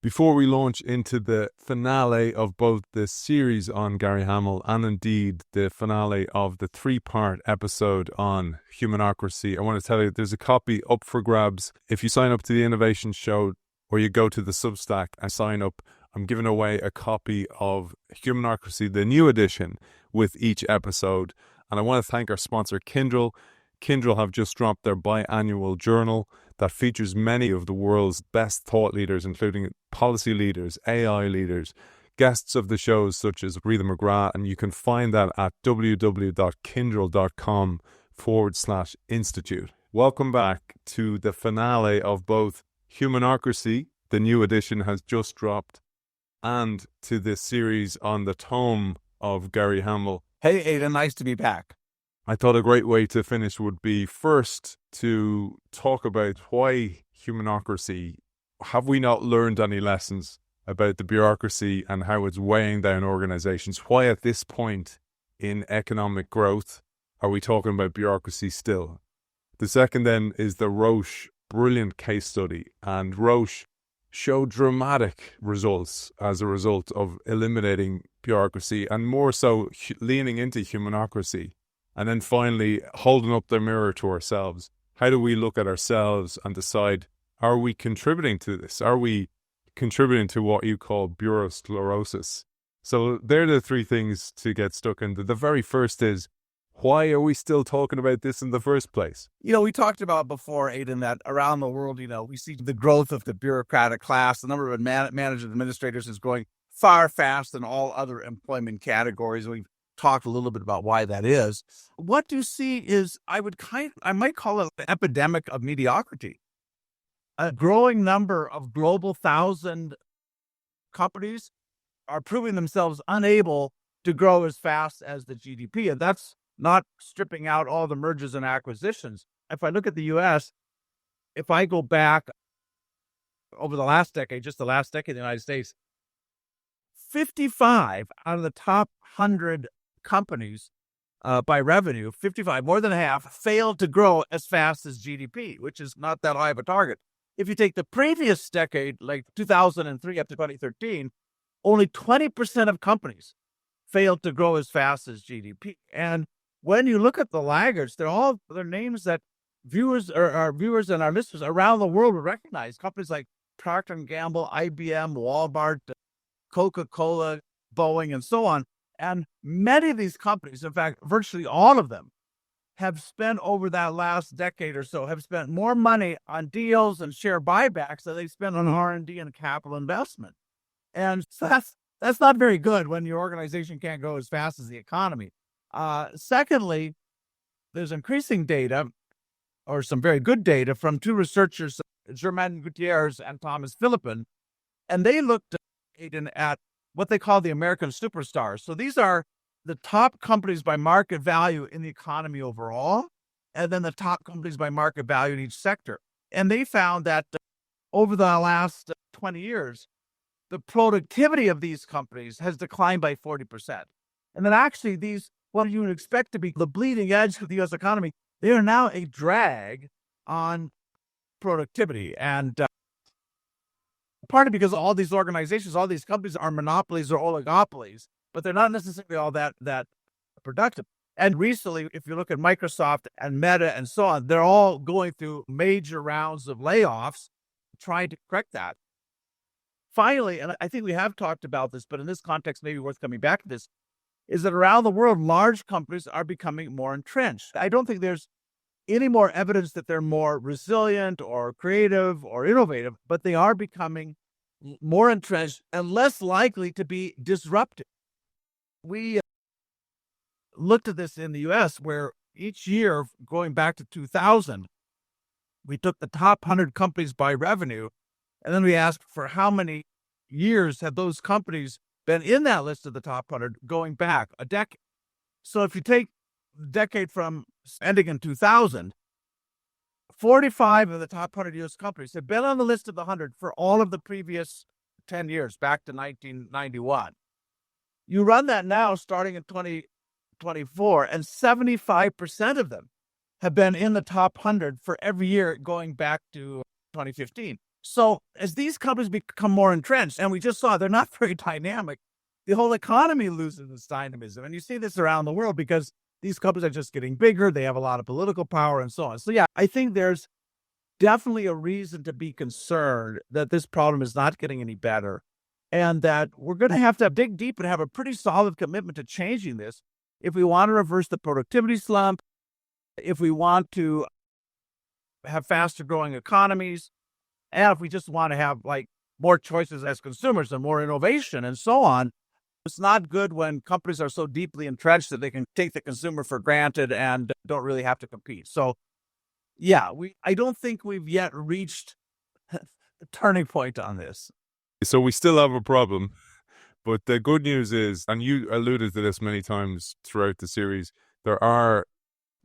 Before we launch into the finale of both the series on Gary Hamel and indeed the finale of the three-part episode on Humanocracy, I want to tell you there's a copy up for grabs. If you sign up to the Innovation Show or you go to the Substack and sign up, I'm giving away a copy of Humanocracy, the new edition, with each episode. And I want to thank our sponsor, Kindle. Kindle have just dropped their biannual journal that features many of the world's best thought leaders, including policy leaders, AI leaders, guests of the shows such as Rita McGrath, and you can find that at www.kindle.com/institute. Welcome back to the finale of both Humanocracy, the new edition has just dropped, and to this series on the tome of Gary Hamel. Hey, Aidan, nice to be back. I thought a great way to finish would be first to talk about why Humanocracy. Have we not learned any lessons about the bureaucracy and how it's weighing down organizations? Why at this point in economic growth are we talking about bureaucracy still? The second then is the Roche brilliant case study, and Roche showed dramatic results as a result of eliminating bureaucracy and more so leaning into humanocracy. And then finally, holding up the mirror to ourselves. How do we look at ourselves and decide, are we contributing to this? Are we contributing to what you call bureausclerosis? So they're the three things to get stuck into. The very first is, why are we still talking about this in the first place? We talked about before, Aidan, that around the world, we see the growth of the bureaucratic class. The number of managers and administrators is growing far faster than all other employment categories. We've talked a little bit about why that is. What you see is, I might call it an epidemic of mediocrity. A growing number of global 1,000 companies are proving themselves unable to grow as fast as the GDP. And that's not stripping out all the mergers and acquisitions. If I look at the U.S., if I go back over the last decade, just the last decade in the United States, 55 out of the top 100 companies by revenue, 55, more than half, failed to grow as fast as GDP, which is not that high of a target. If you take the previous decade, like 2003 up to 2013, only 20% of companies failed to grow as fast as GDP. And when you look at the laggards, they're names that our viewers and our listeners around the world would recognize. Companies like Procter & Gamble, IBM, Walmart, Coca-Cola, Boeing, and so on. And many of these companies, in fact, virtually all of them, have spent over that last decade or so, have spent more money on deals and share buybacks than they spent on R&D and capital investment. And so that's not very good when your organization can't grow as fast as the economy. Secondly, there's increasing data, or some very good data, from two researchers, Germain Gutierrez and Thomas Philippin, and they looked at what they call the American superstars. So these are the top companies by market value in the economy overall, and then the top companies by market value in each sector. And they found that over the last 20 years, the productivity of these companies has declined by 40%. And then actually what you would expect to be the bleeding edge of the U.S. economy, they are now a drag on productivity. And partly because all these organizations, all these companies are monopolies or oligopolies, but they're not necessarily all that productive. And recently, if you look at Microsoft and Meta and so on, they're all going through major rounds of layoffs, trying to correct that. Finally, and I think we have talked about this, but in this context, maybe worth coming back to this, is that around the world, large companies are becoming more entrenched. I don't think there's any more evidence that they're more resilient or creative or innovative, but they are becoming more entrenched and less likely to be disrupted. We looked at this in the U.S., where each year, going back to 2000, we took the top 100 companies by revenue, and then we asked for how many years have those companies been in that list of the top 100 going back a decade. So if you take the decade from ending in 2000, 45 of the top 100 U.S. companies have been on the list of the 100 for all of the previous 10 years, back to 1991. You run that now, starting in 2024, and 75% of them have been in the top 100 for every year going back to 2015. So as these companies become more entrenched, and we just saw they're not very dynamic, the whole economy loses its dynamism. And you see this around the world because these companies are just getting bigger. They have a lot of political power and so on. So yeah, I think there's definitely a reason to be concerned that this problem is not getting any better and that we're going to have to dig deep and have a pretty solid commitment to changing this if we want to reverse the productivity slump, if we want to have faster growing economies, and if we just want to have like more choices as consumers and more innovation and so on. It's not good when companies are so deeply entrenched that they can take the consumer for granted and don't really have to compete. So yeah, I don't think we've yet reached a turning point on this. So we still have a problem, but the good news is, and you alluded to this many times throughout the series, there are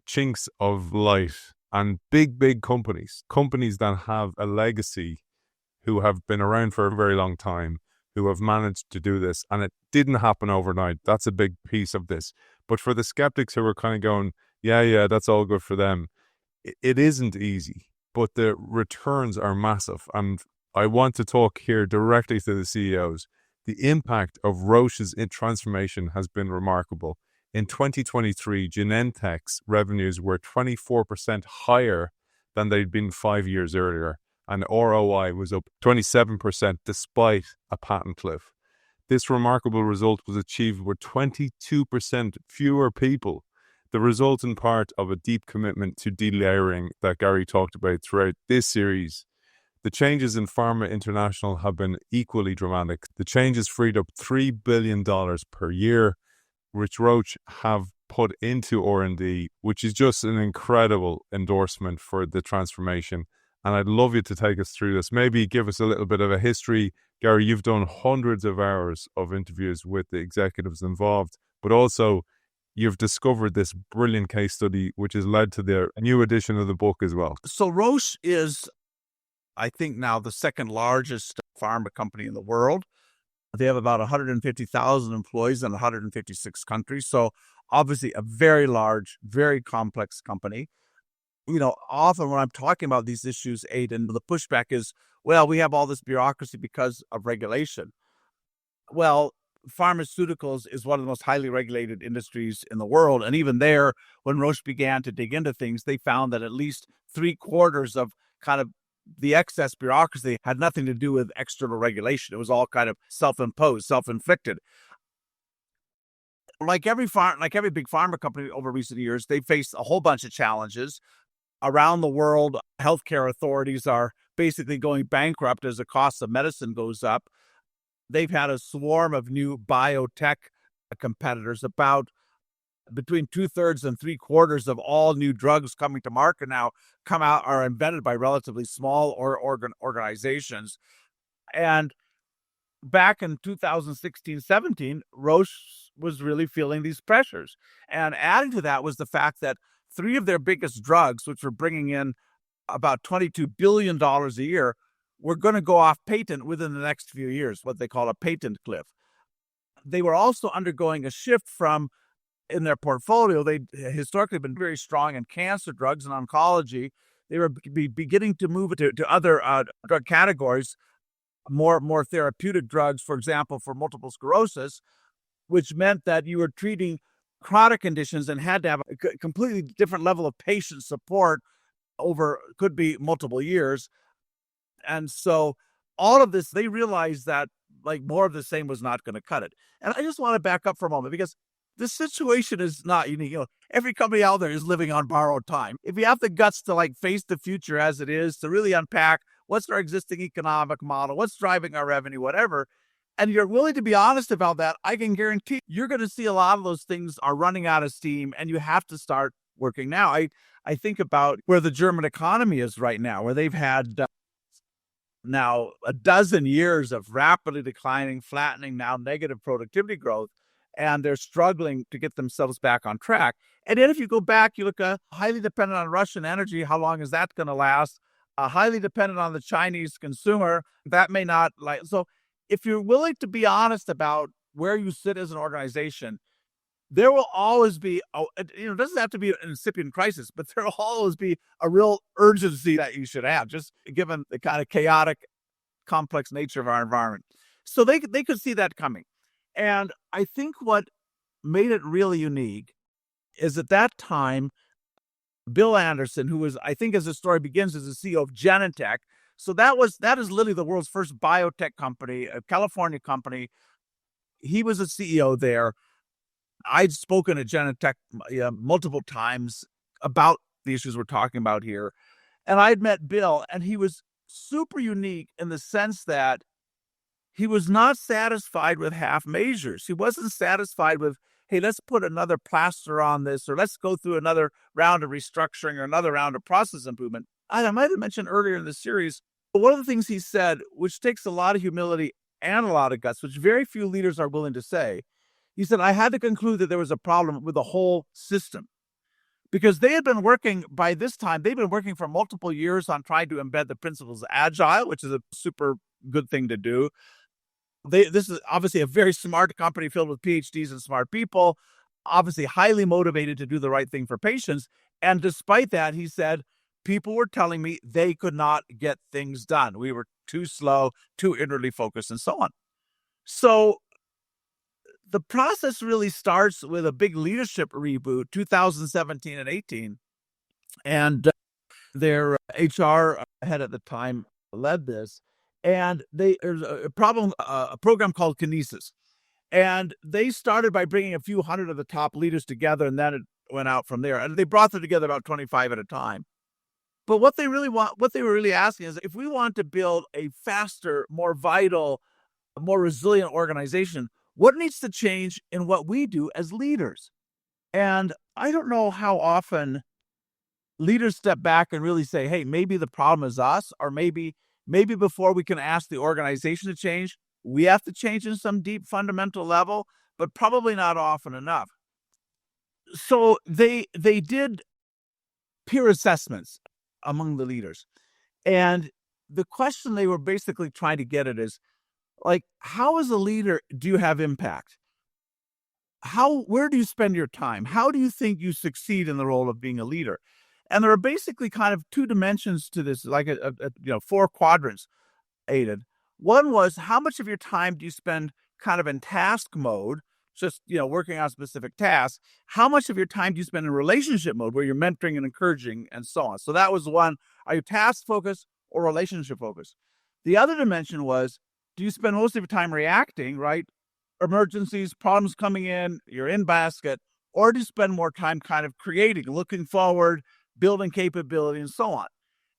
chinks of light and big companies that have a legacy, who have been around for a very long time, who have managed to do this. And it didn't happen overnight. That's a big piece of this. But for the skeptics who are kind of going, yeah, that's all good for them, it isn't easy, but the returns are massive. And I want to talk here directly to the CEOs. The impact of Roche's transformation has been remarkable. In 2023, Genentech's revenues were 24% higher than they'd been 5 years earlier, and ROI was up 27% despite a patent cliff. This remarkable result was achieved with 22% fewer people, the result in part of a deep commitment to delayering that Gary talked about throughout this series. The changes in Pharma International have been equally dramatic. The changes freed up $3 billion per year, which Roche have put into R&D, which is just an incredible endorsement for the transformation. And I'd love you to take us through this. Maybe give us a little bit of a history. Gary, you've done hundreds of hours of interviews with the executives involved, but also you've discovered this brilliant case study, which has led to the new edition of the book as well. So Roche is, I think, now the second largest pharma company in the world. They have about 150,000 employees in 156 countries. So obviously a very large, very complex company. Often when I'm talking about these issues, Aidan, the pushback is, well, we have all this bureaucracy because of regulation. Well, pharmaceuticals is one of the most highly regulated industries in the world. And even there, when Roche began to dig into things, they found that at least 3/4 of kind of the excess bureaucracy had nothing to do with external regulation. It was all kind of self-imposed, self-inflicted. Like every big pharma company over recent years, they faced a whole bunch of challenges. Around the world, healthcare authorities are basically going bankrupt as the cost of medicine goes up. They've had a swarm of new biotech competitors. About between 2/3 and 3/4 of all new drugs coming to market now are invented by relatively small organizations. And back in 2016-17, Roche was really feeling these pressures. And adding to that was the fact that 3 of their biggest drugs, which were bringing in about $22 billion a year, were going to go off patent within the next few years, what they call a patent cliff. They were also undergoing a shift in their portfolio. They'd historically been very strong in cancer drugs and oncology. They were beginning to move to other drug categories, more therapeutic drugs, for example, for multiple sclerosis, which meant that you were treating chronic conditions and had to have a completely different level of patient support over, could be multiple years. And so all of this, they realized that like more of the same was not going to cut it. And I just want to back up for a moment because this situation is not unique. Every company out there is living on borrowed time. If you have the guts to like face the future as it is, to really unpack what's our existing economic model, what's driving our revenue, whatever, and you're willing to be honest about that, I can guarantee you're going to see a lot of those things are running out of steam and you have to start working now. I think about where the German economy is right now, where they've had now a dozen years of rapidly declining, flattening, now negative productivity growth, and they're struggling to get themselves back on track. And then if you go back, you look highly dependent on Russian energy. How long is that going to last? Highly dependent on the Chinese consumer. That may not so if you're willing to be honest about where you sit as an organization, there will always be, it doesn't have to be an incipient crisis, but there will always be a real urgency that you should have, just given the kind of chaotic complex nature of our environment. So they could see that coming. And I think what made it really unique is at that time, Bill Anderson, who was, I think as the story begins, is the CEO of Genentech. So that is literally the world's first biotech company, a California company. He was a CEO there. I'd spoken at Genentech multiple times about the issues we're talking about here. And I'd met Bill, and he was super unique in the sense that he was not satisfied with half measures. He wasn't satisfied with, hey, let's put another plaster on this, or let's go through another round of restructuring or another round of process improvement. I might have mentioned earlier in the series, but one of the things he said, which takes a lot of humility and a lot of guts, which very few leaders are willing to say, he said, I had to conclude that there was a problem with the whole system. Because they had been working, by this time, they've been working for multiple years on trying to embed the principles of Agile, which is a super good thing to do. This is obviously a very smart company filled with PhDs and smart people, obviously highly motivated to do the right thing for patients. And despite that, he said, people were telling me they could not get things done. We were too slow, too inwardly focused, and so on. So the process really starts with a big leadership reboot, 2017 and 18. And their HR head at the time led this. And there's a program called Kinesis. And they started by bringing a few hundred of the top leaders together, and then it went out from there. And they brought them together about 25 at a time. But what they were really asking is, if we want to build a faster, more vital, more resilient organization, what needs to change in what we do as leaders? And I don't know how often leaders step back and really say, hey, maybe the problem is us, or maybe before we can ask the organization to change, we have to change in some deep fundamental level, but probably not often enough. So they did peer assessments among the leaders. And the question they were basically trying to get at is, like, how as a leader do you have impact? Where do you spend your time? How do you think you succeed in the role of being a leader? And there are basically kind of two dimensions to this, like four quadrants, Aidan. One was, how much of your time do you spend kind of in task mode, just working on specific tasks? How much of your time do you spend in relationship mode, where you're mentoring and encouraging and so on? So that was one. Are you task focused or relationship focused? The other dimension was, do you spend most of your time reacting, right? Emergencies, problems coming in, you're in basket, or do you spend more time kind of creating, looking forward, building capability, and so on?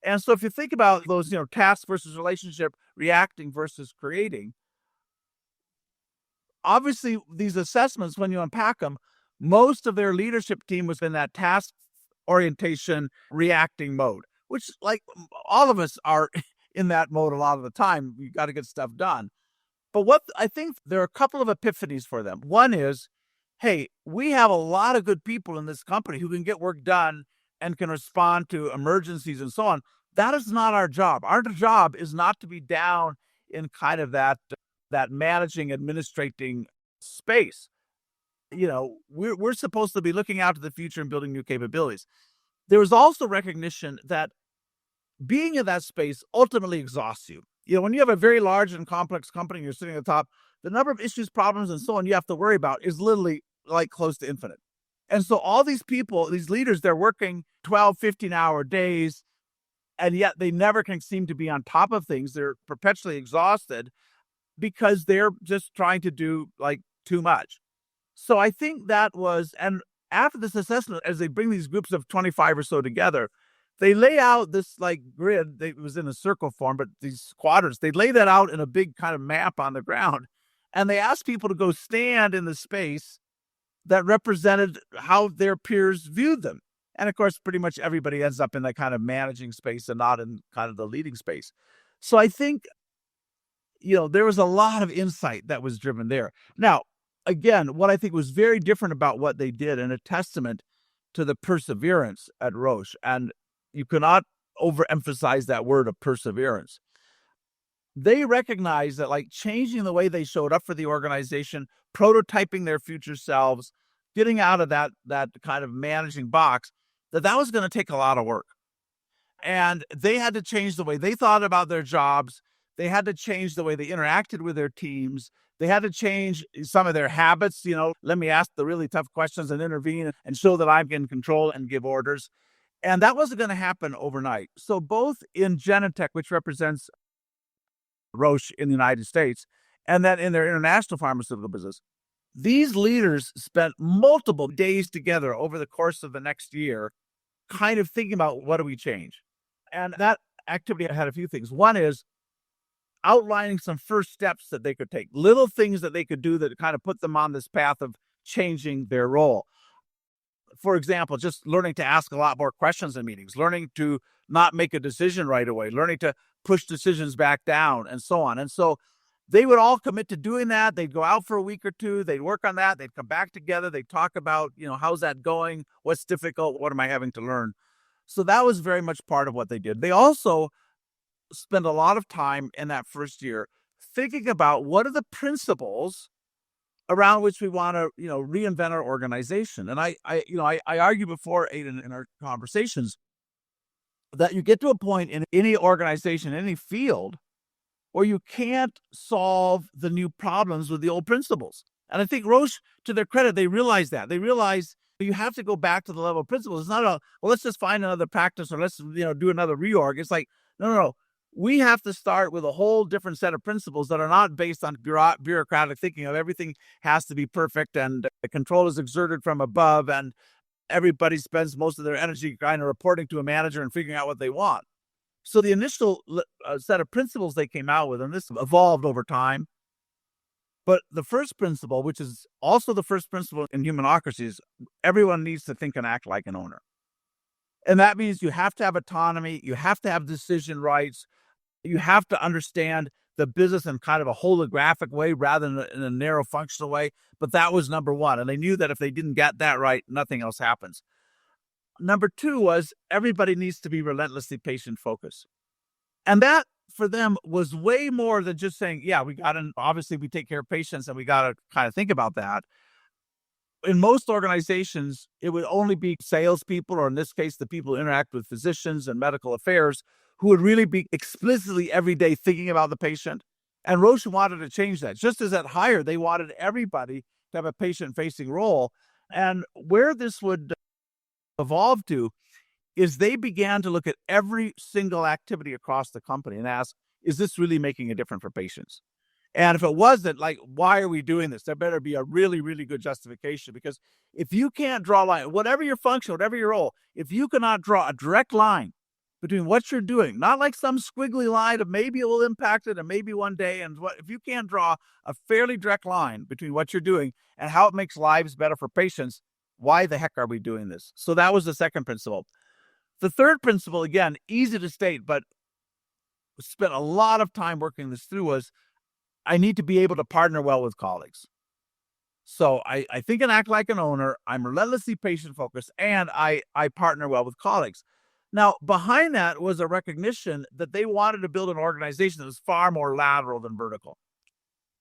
And so if you think about those, task versus relationship, reacting versus creating, obviously these assessments, when you unpack them, most of their leadership team was in that task orientation, reacting mode, which, like, all of us are in that mode a lot of the time. You got to get stuff done. But what I think, there are a couple of epiphanies for them. One is, hey, we have a lot of good people in this company who can get work done and can respond to emergencies and so on. That is not our job. Our job is not to be down in kind of that managing, administrating space. We're supposed to be looking out to the future and building new capabilities. There was also recognition that being in that space ultimately exhausts you. When you have a very large and complex company and you're sitting at the top, the number of issues, problems, and so on you have to worry about is literally like close to infinite. And so all these people, these leaders, they're working 12, 15-hour days, and yet they never can seem to be on top of things. They're perpetually exhausted because they're just trying to do too much. So I think that was, and after this assessment, as they bring these groups of 25 or so together, they lay out this grid. It was in a circle form, but these quadrants, they lay that out in a big kind of map on the ground. And they asked people to go stand in the space that represented how their peers viewed them. And of course, pretty much everybody ends up in that kind of managing space and not in kind of the leading space. So I think, there was a lot of insight that was driven there. Now, again, what I think was very different about what they did, and a testament to the perseverance at Roche, and you cannot overemphasize that word of perseverance. They recognized that changing the way they showed up for the organization, prototyping their future selves, getting out of that kind of managing box, that was going to take a lot of work. And they had to change the way they thought about their jobs. They had to change the way they interacted with their teams. They had to change some of their habits. Let me ask the really tough questions and intervene and show that I'm in control and give orders. And that wasn't going to happen overnight. So both in Genentech, which represents Roche in the United States, and then in their international pharmaceutical business, these leaders spent multiple days together over the course of the next year, kind of thinking about what do we change. And that activity had a few things. One is outlining some first steps that they could take, little things that they could do that kind of put them on this path of changing their role. For example, just learning to ask a lot more questions in meetings, learning to not make a decision right away, learning to push decisions back down, and so on. And so they would all commit to doing that. They'd go out for a week or two. They'd work on that. They'd come back together. They'd talk about, how's that going? What's difficult? What am I having to learn? So that was very much part of what they did. They also spent a lot of time in that first year thinking about what are the principles around which we want to, reinvent our organization. And I argue before, Aidan, in our conversations, that you get to a point in any organization, any field, where you can't solve the new problems with the old principles. And I think Roche, to their credit, they realize that. They realize you have to go back to the level of principles. It's not let's just find another practice or let's, do another reorg. It's like, no. We have to start with a whole different set of principles that are not based on bureaucratic thinking of everything has to be perfect and control is exerted from above and everybody spends most of their energy kind of reporting to a manager and figuring out what they want. So the initial set of principles they came out with, and this evolved over time, but the first principle, which is also the first principle in Humanocracy, everyone needs to think and act like an owner. And that means you have to have autonomy, you have to have decision rights, you have to understand the business in kind of a holographic way rather than in a narrow functional way. But that was number one. And they knew that if they didn't get that right, nothing else happens. Number two was everybody needs to be relentlessly patient-focused. And that, for them, was way more than just saying, obviously we take care of patients and we got to kind of think about that. In most organizations, it would only be salespeople, or in this case, the people who interact with physicians and medical affairs, who would really be explicitly every day thinking about the patient. And Roche wanted to change that. Just as at Hire, they wanted everybody to have a patient-facing role. And where this would evolve to is they began to look at every single activity across the company and ask, is this really making a difference for patients? And if it wasn't, why are we doing this? There better be a really, really good justification, because if you can't draw a line, whatever your function, whatever your role, if you cannot draw a direct line between what you're doing, not like some squiggly line of maybe it will impact it and maybe one day, and if you can't draw a fairly direct line between what you're doing and how it makes lives better for patients, why the heck are we doing this? So that was the second principle. The third principle, again, easy to state, but spent a lot of time working this through, was I need to be able to partner well with colleagues. So I think and act like an owner, I'm relentlessly patient-focused, and I partner well with colleagues. Now, behind that was a recognition that they wanted to build an organization that was far more lateral than vertical.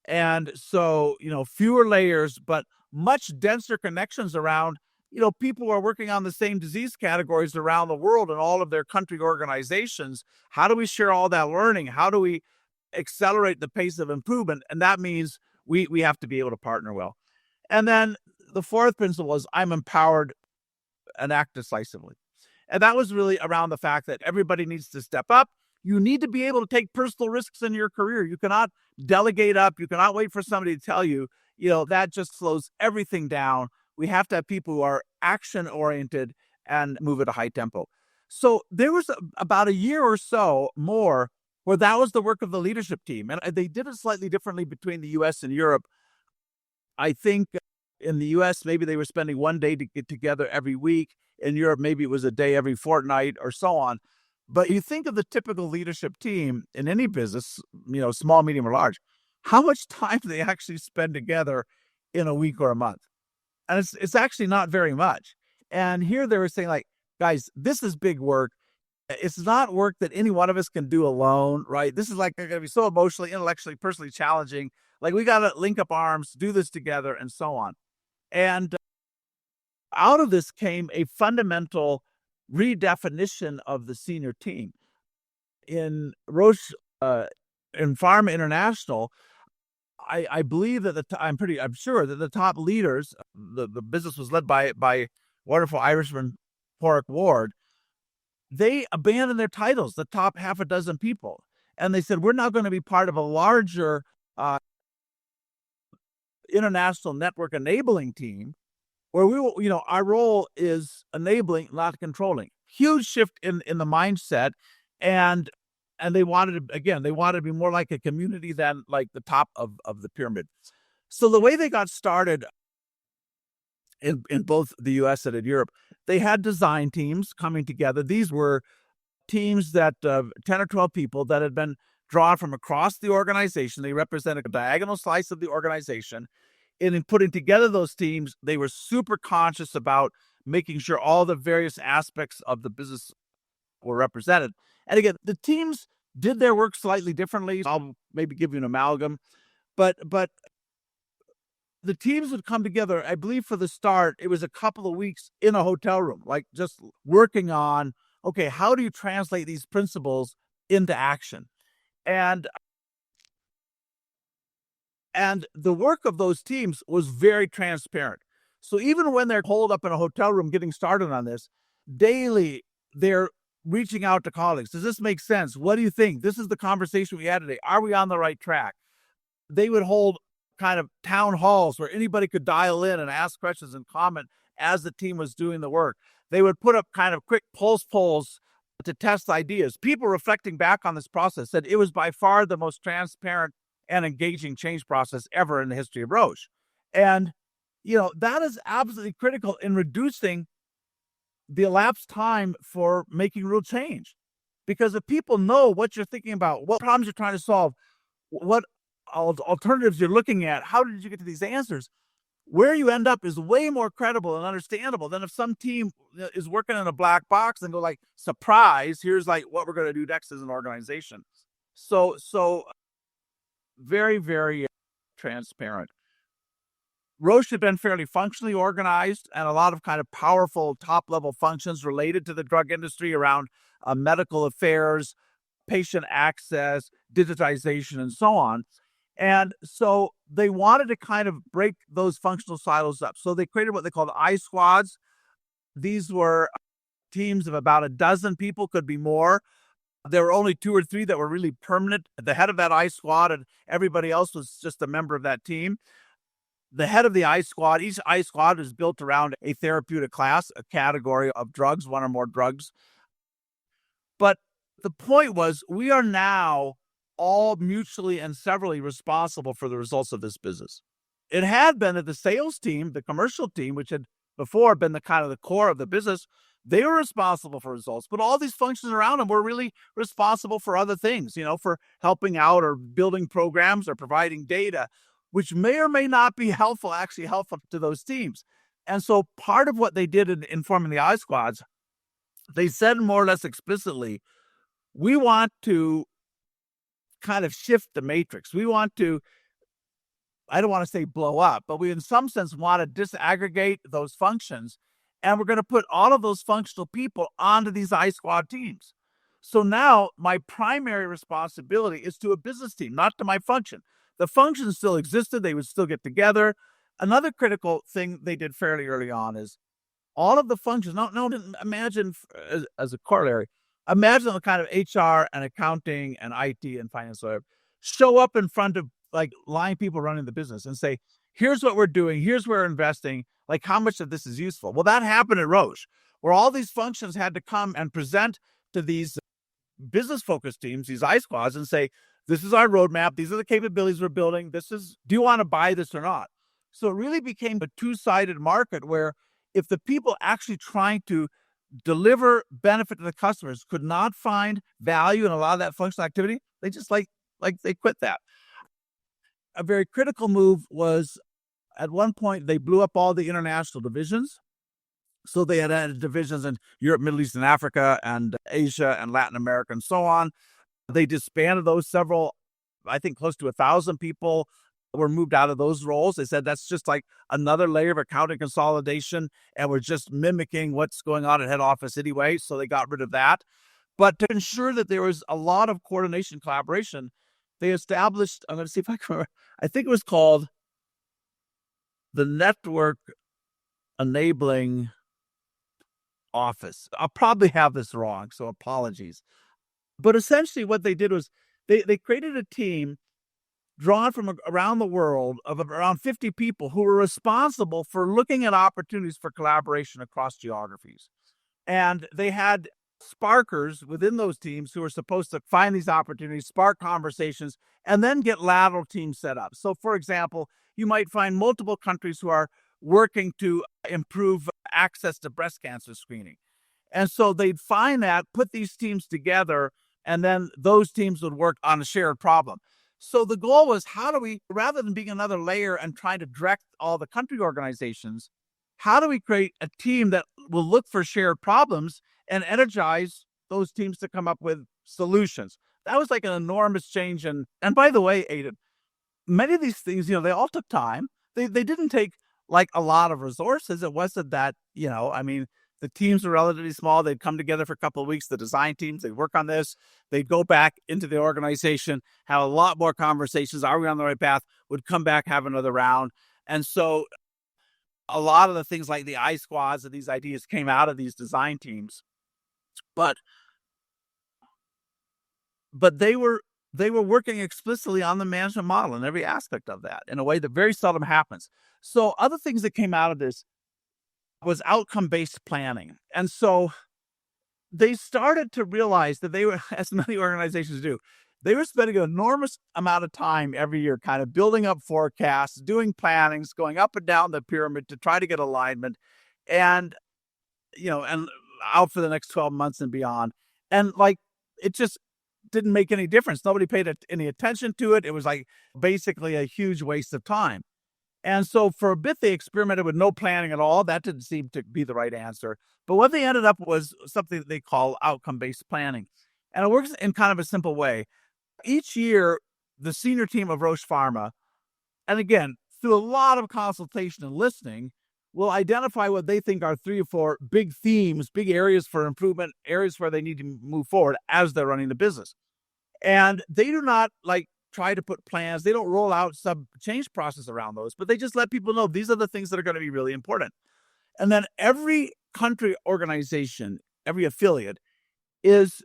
And so, fewer layers, but much denser connections around, people who are working on the same disease categories around the world and all of their country organizations. How do we share all that learning? How do we accelerate the pace of improvement? And that means we have to be able to partner well. And then the fourth principle is I'm empowered and act decisively. And that was really around the fact that everybody needs to step up. You need to be able to take personal risks in your career. You cannot delegate up. You cannot wait for somebody to tell you, that just slows everything down. We have to have people who are action-oriented and move at a high tempo. So there was about a year or so more where that was the work of the leadership team. And they did it slightly differently between the US and Europe. I think in the US, maybe they were spending one day to get together every week. In Europe, maybe it was a day every fortnight or so on. But you think of the typical leadership team in any business, small, medium, or large, how much time do they actually spend together in a week or a month? And it's actually not very much. And here they were saying, guys, this is big work. It's not work that any one of us can do alone, right? This is going to be so emotionally, intellectually, personally challenging. We got to link up arms, do this together, and so on. And out of this came a fundamental redefinition of the senior team. In Roche, in Pharma International, I believe that I'm sure that the top leaders, the business was led by wonderful Irishman Porrick Ward. They abandoned their titles, the top half a dozen people, and they said, we're now going to be part of a larger international network enabling team where we will, our role is enabling, not controlling. Huge shift in the mindset. And they wanted to be more like a community than like the top of the pyramid. So the way they got started in both the US and in Europe, they had design teams coming together. These were teams that 10 or 12 people that had been drawn from across the organization. They represented a diagonal slice of the organization. And in putting together those teams, they were super conscious about making sure all the various aspects of the business were represented. And again, the teams did their work slightly differently. I'll maybe give you an amalgam, but the teams would come together. I believe for the start, it was a couple of weeks in a hotel room, like just working on, okay, how do you translate these principles into action? And the work of those teams was very transparent. So even when they're holed up in a hotel room getting started on this, daily they're reaching out to colleagues. Does this make sense? What do you think? This is the conversation we had today. Are we on the right track? They would hold kind of town halls where anybody could dial in and ask questions and comment as the team was doing the work. They would put up kind of quick pulse polls to test ideas. People reflecting back on this process said it was by far the most transparent and engaging change process ever in the history of Roche. And, that is absolutely critical in reducing the elapsed time for making real change. Because if people know what you're thinking about, what problems you're trying to solve, what alternatives you're looking at, how did you get to these answers, where you end up is way more credible and understandable than if some team is working in a black box and go like, surprise, here's like what we're going to do next as an organization. So very, very transparent. Roche had been fairly functionally organized, and a lot of kind of powerful top-level functions related to the drug industry around medical affairs, patient access, digitization, and so on. And so they wanted to kind of break those functional silos up. So they created what they called I squads. These were teams of about a dozen people, could be more. There were only 2 or 3 that were really permanent at the head of that I squad, and everybody else was just a member of that team. The head of the I squad, each I squad is built around a therapeutic class, a category of drugs, one or more drugs. But the point was, we are now all mutually and severally responsible for the results of this business. It had been that the sales team, the commercial team, which had before been the kind of the core of the business, they were responsible for results, but all these functions around them were really responsible for other things, for helping out or building programs or providing data, which may or may not be helpful to those teams. And so part of what they did in forming the I squads, they said more or less explicitly, we want to kind of shift the matrix. We want to, I don't want to say blow up, but we in some sense want to disaggregate those functions. And we're going to put all of those functional people onto these I squad teams. So now my primary responsibility is to a business team, not to my function. The function still existed. They would still get together. Another critical thing they did fairly early on is all of the functions. Now imagine as a corollary, imagine the kind of HR and accounting and IT and finance show up in front of like line people running the business and say, here's what we're doing. Here's where we're investing. Like how much of this is useful? Well, that happened at Roche, where all these functions had to come and present to these business-focused teams, these I squads, and say, this is our roadmap. These are the capabilities we're building. Do you want to buy this or not? So it really became a two-sided market where if the people actually trying to deliver benefit to the customers could not find value in a lot of that functional activity, they just they quit that. A very critical move was at one point they blew up all the international divisions. So they had added divisions in Europe, Middle East, and Africa, and Asia, and Latin America, and so on. They disbanded those several, I think close to 1,000 people were moved out of those roles. They said that's just like another layer of accounting consolidation, and we're just mimicking what's going on at head office anyway. So they got rid of that. But to ensure that there was a lot of coordination, collaboration, they established, I'm going to see if I can remember, I think it was called the Network Enabling Office. I'll probably have this wrong, so apologies. But essentially what they did was they created a team drawn from around the world of around 50 people who were responsible for looking at opportunities for collaboration across geographies. And they had sparkers within those teams who were supposed to find these opportunities, spark conversations, and then get lateral teams set up. So, for example, you might find multiple countries who are working to improve access to breast cancer screening. And so they'd find that, put these teams together, and then those teams would work on a shared problem. So the goal was, how do we, rather than being another layer and trying to direct all the country organizations, how do we create a team that will look for shared problems and energize those teams to come up with solutions? That was like an enormous change. And by the way, Aidan, many of these things, they all took time. They didn't take like a lot of resources. It wasn't that, the teams were relatively small. They'd come together for a couple of weeks, the design teams, they'd work on this. They'd go back into the organization, have a lot more conversations. Are we on the right path? Would come back, have another round. And so a lot of the things like the I squads and these ideas came out of these design teams. But they were working explicitly on the management model and every aspect of that in a way that very seldom happens. So other things that came out of this was outcome-based planning. And so they started to realize that they were, as many organizations do, they were spending an enormous amount of time every year kind of building up forecasts, doing plannings, going up and down the pyramid to try to get alignment and out for the next 12 months and beyond. And it just didn't make any difference. Nobody paid any attention to it. It was like basically a huge waste of time. And so for a bit, they experimented with no planning at all. That didn't seem to be the right answer. But what they ended up was something that they call outcome-based planning. And it works in kind of a simple way. Each year, the senior team of Roche Pharma, and again, through a lot of consultation and listening, will identify what they think are 3 or 4 big themes, big areas for improvement, areas where they need to move forward as they're running the business. And they do not try to put plans. They don't roll out some change process around those, but they just let people know these are the things that are going to be really important. And then every country organization, every affiliate is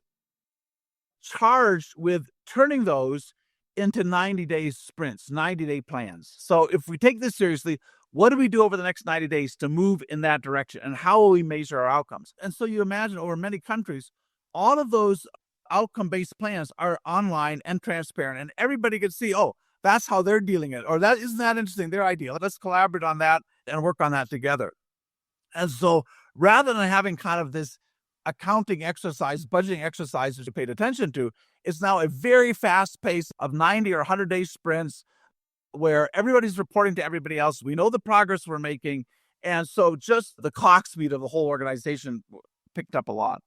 charged with turning those into 90-day sprints, 90-day plans. So if we take this seriously, what do we do over the next 90 days to move in that direction? And how will we measure our outcomes? And so you imagine over many countries, all of those outcome-based plans are online and transparent, and everybody can see, oh, that's how they're dealing it, or that isn't that interesting, their idea. Let's collaborate on that and work on that together. And so rather than having kind of this accounting exercise, budgeting exercise that you paid attention to, it's now a very fast pace of 90 or 100-day sprints where everybody's reporting to everybody else. We know the progress we're making. And so just the clock speed of the whole organization picked up a lot.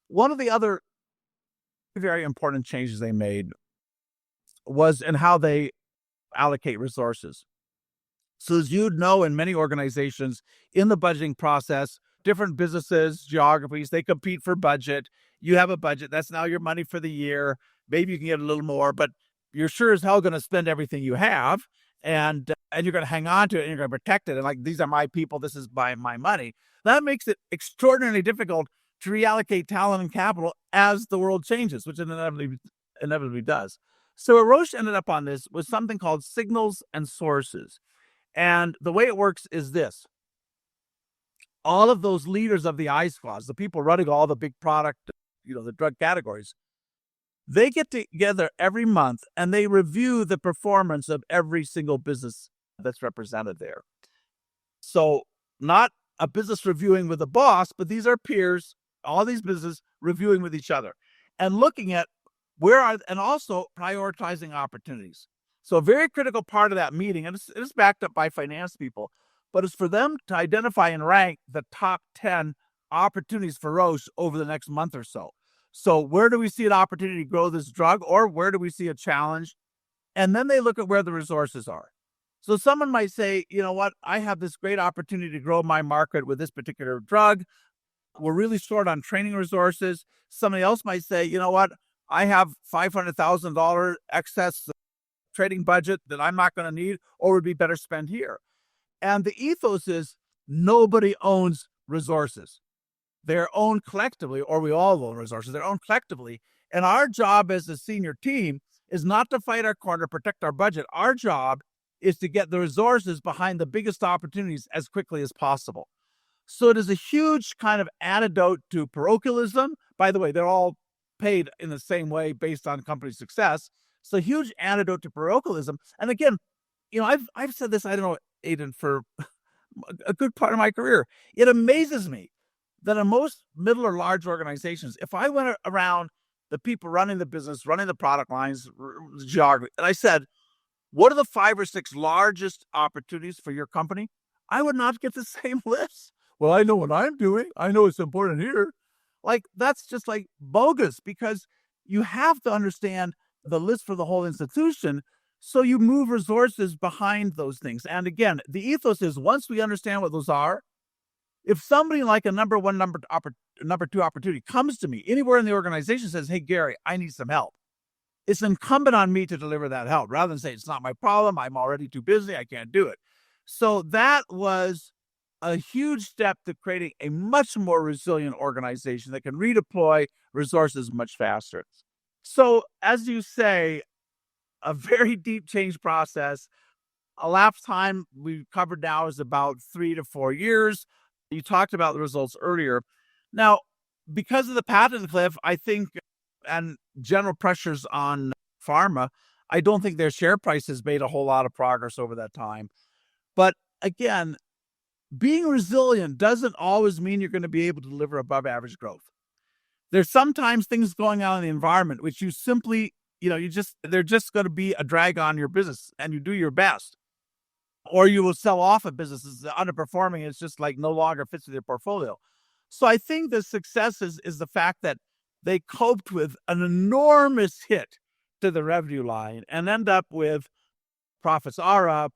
One of the other very important changes they made was in how they allocate resources. So as you'd know, in many organizations, in the budgeting process, different businesses, geographies, they compete for budget. You have a budget. That's now your money for the year. Maybe you can get a little more, but you're sure as hell going to spend everything you have, and you're going to hang on to it, and you're going to protect it. And these are my people. This is my money. That makes it extraordinarily difficult to reallocate talent and capital as the world changes, which it inevitably does. So what Roche ended up on this was something called signals and sources. And the way it works is this. All of those leaders of the I squads, the people running all the big product, the drug categories, they get together every month and they review the performance of every single business that's represented there. So not a business reviewing with a boss, but these are peers, all these businesses reviewing with each other and looking at and also prioritizing opportunities. So a very critical part of that meeting, and it is backed up by finance people, but it's for them to identify and rank the top 10 opportunities for Roche over the next month or so. So where do we see an opportunity to grow this drug, or where do we see a challenge? And then they look at where the resources are. So someone might say, you know what, I have this great opportunity to grow my market with this particular drug. We're really short on training resources. Somebody else might say, you know what, I have $500,000 excess trading budget that I'm not going to need or would be better spent here. And the ethos is nobody owns resources. They're owned collectively, or we all own resources. They're owned collectively. And our job as a senior team is not to fight our corner, protect our budget. Our job is to get the resources behind the biggest opportunities as quickly as possible. So it is a huge kind of antidote to parochialism. By the way, they're all paid in the same way based on company success. It's a huge antidote to parochialism. And again, I've said this, I don't know, Aidan, for a good part of my career. It amazes me that in most middle or large organizations, if I went around the people running the business, running the product lines, the geography, and I said, what are the 5 or 6 largest opportunities for your company? I would not get the same list. Well, I know what I'm doing. I know it's important here. Like, that's just like bogus, because you have to understand the list for the whole institution. So you move resources behind those things. And again, the ethos is once we understand what those are, if somebody like a number 1, number 2 opportunity comes to me anywhere in the organization, says, hey, Gary, I need some help, it's incumbent on me to deliver that help rather than say, it's not my problem, I'm already too busy, I can't do it. So that was a huge step to creating a much more resilient organization that can redeploy resources much faster. So as you say, a very deep change process. Elapsed time we've covered now is about 3 to 4 years. You talked about the results earlier. Now, because of the patent cliff, I think, and general pressures on pharma, I don't think their share price has made a whole lot of progress over that time. But again, being resilient doesn't always mean you're going to be able to deliver above average growth. There's sometimes things going on in the environment which you simply, they're just going to be a drag on your business, and you do your best. Or you will sell off a business that's underperforming. It's just like no longer fits with your portfolio. So I think the success is the fact that they coped with an enormous hit to the revenue line and end up with profits are up,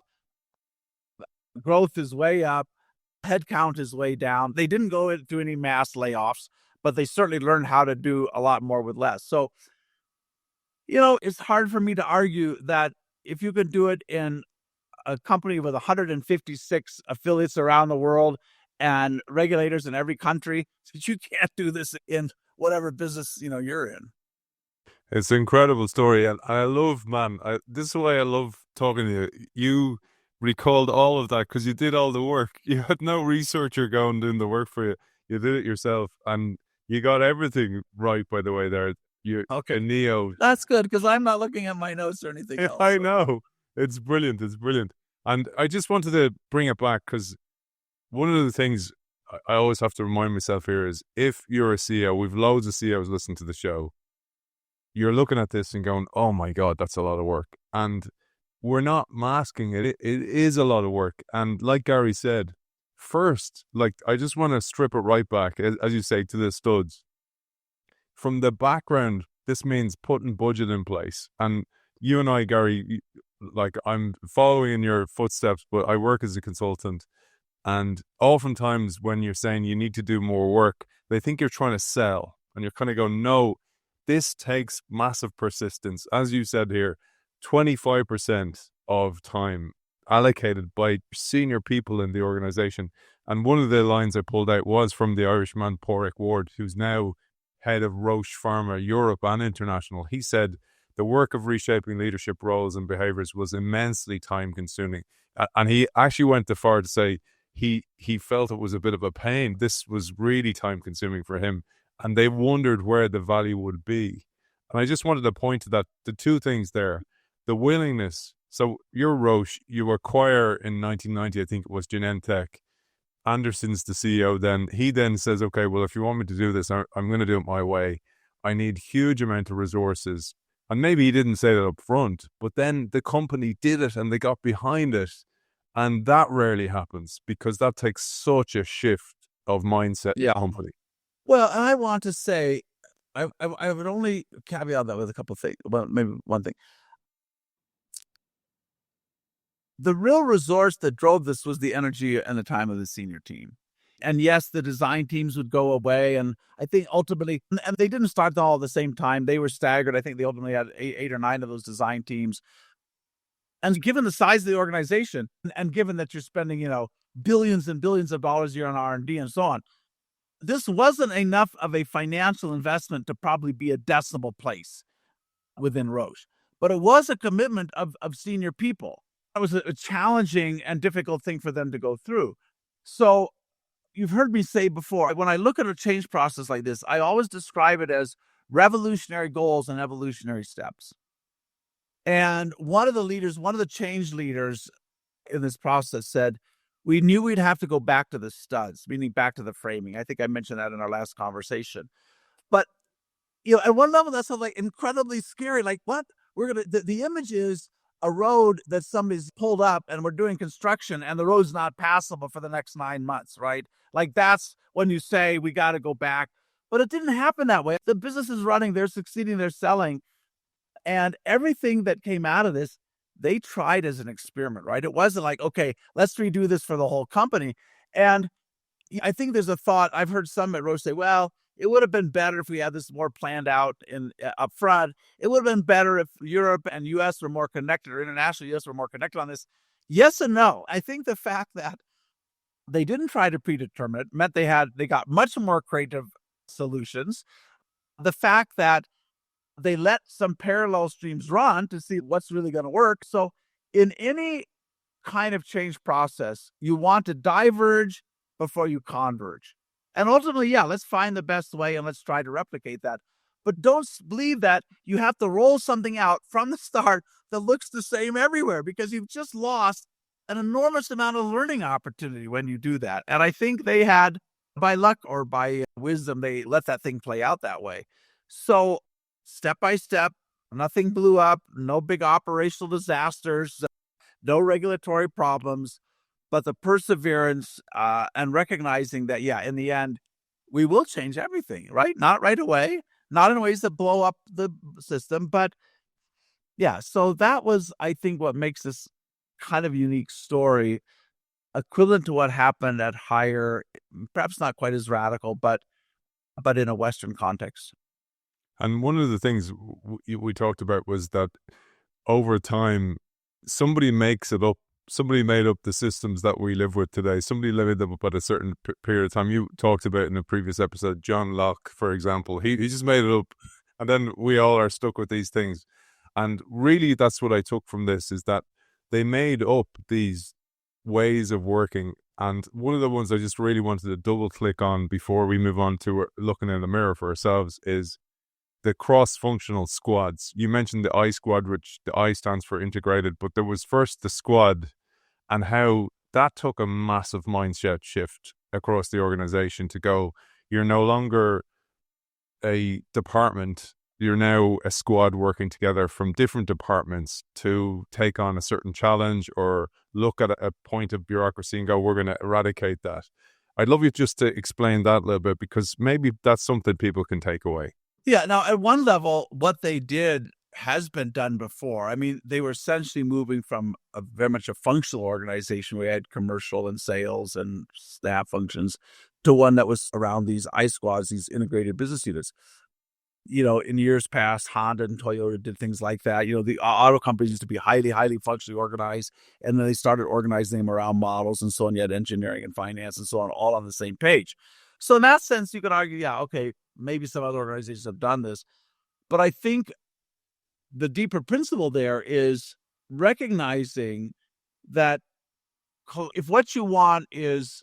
growth is way up, headcount is way down. They didn't go into any mass layoffs, but they certainly learned how to do a lot more with less. So, it's hard for me to argue that if you could do it in a company with 156 affiliates around the world and regulators in every country, you can't do this in whatever business you're in. It's an incredible story, and I love, man. This is why I love talking to you. You recalled all of that because you did all the work. You had no researcher going doing the work for you. You did it yourself, and you got everything right. By the way, there, you okay. Neo. That's good because I'm not looking at my notes or anything else. I know. It's brilliant. It's brilliant. And I just wanted to bring it back because one of the things I always have to remind myself here is if you're a CEO, we've loads of CEOs listening to the show, you're looking at this and going, oh my God, that's a lot of work. And we're not masking it. It is a lot of work. And like Gary said, first, I just want to strip it right back, as you say, to the studs. From the background, this means putting budget in place. And you and I, Gary, I'm following in your footsteps, but I work as a consultant. And oftentimes when you're saying you need to do more work, they think you're trying to sell. And you're kind of going, no, this takes massive persistence. As you said here, 25% of time allocated by senior people in the organization. And one of the lines I pulled out was from the Irishman, Porrick Ward, who's now head of Roche Pharma, Europe and International. He said the work of reshaping leadership roles and behaviors was immensely time consuming. And he actually went so far to say he felt it was a bit of a pain. This was really time consuming for him. And they wondered where the value would be. And I just wanted to point to that, the two things there, the willingness. So you're Roche, you acquire in 1990, I think it was Genentech. Anderson's the CEO then. He then says, okay, well, if you want me to do this, I'm going to do it my way. I need huge amount of resources. And maybe he didn't say that up front, but then the company did it and they got behind it. And that rarely happens because that takes such a shift of mindset in the company. Well, and I want to say, I would only caveat that with a couple of things. Well, maybe one thing. The real resource that drove this was the energy and the time of the senior team. And yes, the design teams would go away. And I think ultimately, and they didn't start all at the same time. They were staggered. I think they ultimately had eight or nine of those design teams. And given the size of the organization, and given that you're spending, billions and billions of dollars a year on R&D and so on, this wasn't enough of a financial investment to probably be a decimal place within Roche. But it was a commitment of senior people. It was a challenging and difficult thing for them to go through. So you've heard me say before, when I look at a change process like this, I always describe it as revolutionary goals and evolutionary steps. And one of the change leaders in this process said, we knew we'd have to go back to the studs, meaning back to the framing. I think I mentioned that in our last conversation. But, at one level, that sounds like incredibly scary. Like, what? The image is a road that somebody's pulled up and we're doing construction and the road's not passable for the next 9 months, right? Like, that's when you say we got to go back. But it didn't happen that way. The business is running, they're succeeding, they're selling. And everything that came out of this, they tried as an experiment, right? It wasn't like, okay, let's redo this for the whole company. And I think there's a thought, I've heard some at Roche say, well, it would have been better if we had this more planned out up front. It would have been better if Europe and US were more connected, or international US were more connected on this. Yes and no. I think the fact that they didn't try to predetermine it meant they got much more creative solutions. The fact that they let some parallel streams run to see what's really going to work. So in any kind of change process, you want to diverge before you converge. And ultimately, let's find the best way and let's try to replicate that. But don't believe that you have to roll something out from the start that looks the same everywhere, because you've just lost an enormous amount of learning opportunity when you do that. And I think they had, by luck or by wisdom, they let that thing play out that way. So step by step, nothing blew up, no big operational disasters, no regulatory problems, but the perseverance and recognizing that, in the end, we will change everything, right? Not right away, not in ways that blow up the system, but so that was, I think, what makes this kind of unique story, equivalent to what happened at Hire, perhaps not quite as radical, but in a Western context. And one of the things we talked about was that over time, somebody makes it up. Somebody made up the systems that we live with today. Somebody made them up at a certain period of time. You talked about in a previous episode, John Locke, for example. He just made it up. And then we all are stuck with these things. And really, that's what I took from this, is that they made up these ways of working. And one of the ones I just really wanted to double click on before we move on to looking in the mirror for ourselves is the cross-functional squads. You mentioned the I squad, which the I stands for integrated, but there was first the squad, and how that took a massive mindset shift across the organization to go, you're no longer a department, you're now a squad working together from different departments to take on a certain challenge or look at a point of bureaucracy and go, we're going to eradicate that. I'd love you just to explain that a little bit, because maybe that's something people can take away. Yeah. Now, at one level, what they did has been done before. I mean, they were essentially moving from very much a functional organization where we had commercial and sales and staff functions to one that was around these I squads, these integrated business units. In years past, Honda and Toyota did things like that. The auto companies used to be highly, highly functionally organized, and then they started organizing them around models and so on. You had engineering and finance and so on, all on the same page. So in that sense, you can argue, okay, maybe some other organizations have done this. But I think the deeper principle there is recognizing that if what you want is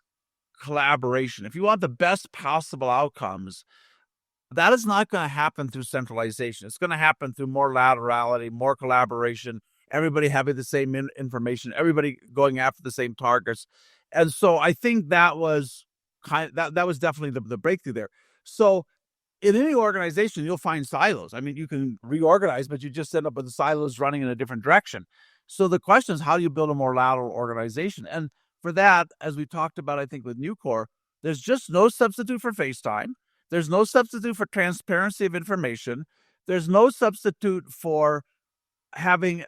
collaboration, if you want the best possible outcomes, that is not going to happen through centralization. It's going to happen through more laterality, more collaboration, everybody having the same information, everybody going after the same targets. And so I think that was that was definitely the breakthrough there. So in any organization, you'll find silos. I mean, you can reorganize, but you just end up with the silos running in a different direction. So the question is, how do you build a more lateral organization? And for that, as we talked about, I think with Nucor, there's just no substitute for FaceTime. There's no substitute for transparency of information. There's no substitute for having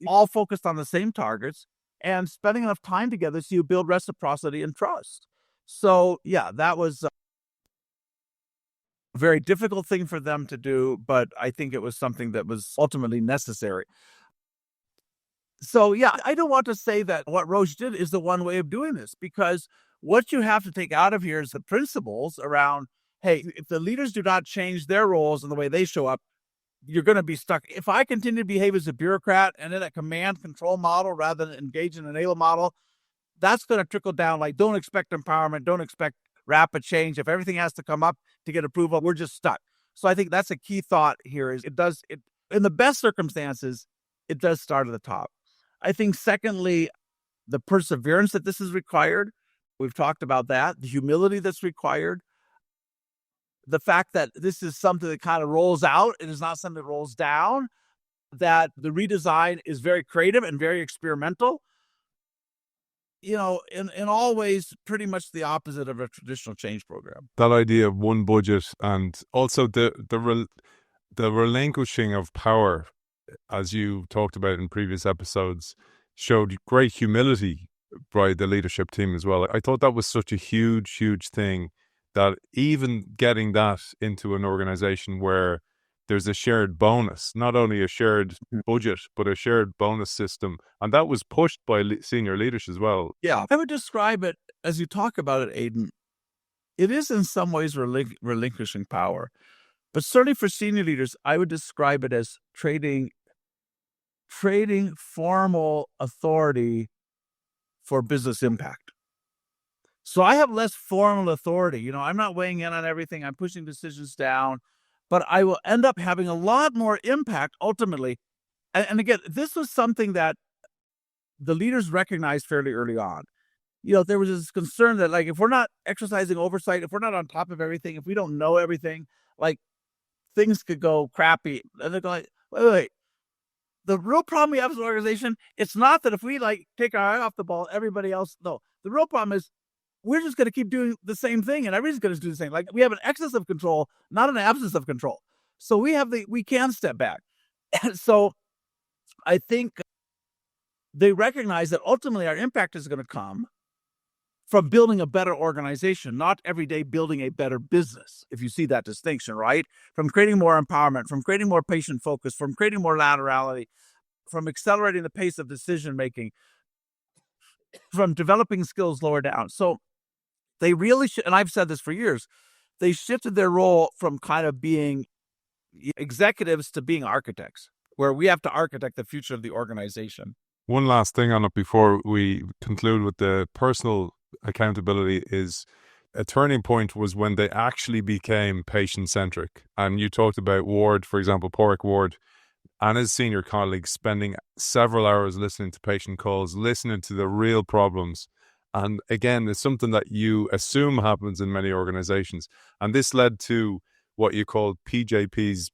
all focused on the same targets and spending enough time together so you build reciprocity and trust. So yeah, that was a very difficult thing for them to do, but I think it was something that was ultimately necessary. So yeah, I don't want to say that what Roche did is the one way of doing this, because what you have to take out of here is the principles around, hey, if the leaders do not change their roles and the way they show up, you're going to be stuck. If I continue to behave as a bureaucrat and in a command control model rather than engage in an enable model, that's going to trickle down. Like, don't expect empowerment, don't expect rapid change. If everything has to come up to get approval, we're just stuck. So I think that's a key thought here is it in the best circumstances, it does start at the top. I think secondly, the perseverance that this is required. We've talked about that, the humility that's required, the fact that this is something that kind of rolls out. It is not something that rolls down, that the redesign is very creative and very experimental, in all ways, pretty much the opposite of a traditional change program. That idea of one budget and also the relinquishing of power, as you talked about in previous episodes, showed great humility by the leadership team as well. I thought that was such a huge, huge thing, that even getting that into an organization where there's a shared bonus, not only a shared budget, but a shared bonus system. And that was pushed by senior leaders as well. Yeah, I would describe it, as you talk about it, Aidan, it is in some ways relinquishing power. But certainly for senior leaders, I would describe it as trading formal authority for business impact. So I have less formal authority. I'm not weighing in on everything. I'm pushing decisions down, but I will end up having a lot more impact ultimately. And again, this was something that the leaders recognized fairly early on. There was this concern that, like, if we're not exercising oversight, if we're not on top of everything, if we don't know everything, like, things could go crappy. And they're going, wait. The real problem we have as an organization, it's not that if we take our eye off the ball, everybody else, no. The real problem is we're just going to keep doing the same thing and everybody's going to do the same. Like, we have an excess of control, not an absence of control. So we can step back. And so I think they recognize that ultimately our impact is going to come from building a better organization, not every day building a better business, if you see that distinction, right? From creating more empowerment, from creating more patient focus, from creating more laterality, from accelerating the pace of decision-making, from developing skills lower down. So they really should, and I've said this for years, they shifted their role from kind of being executives to being architects, where we have to architect the future of the organization. One last thing on it before we conclude with the personal accountability is a turning point was when they actually became patient-centric. And you talked about Ward, for example, Porrick Ward, and his senior colleagues spending several hours listening to patient calls, listening to the real problems. And again, it's something that you assume happens in many organizations. And this led to what you call PJPs,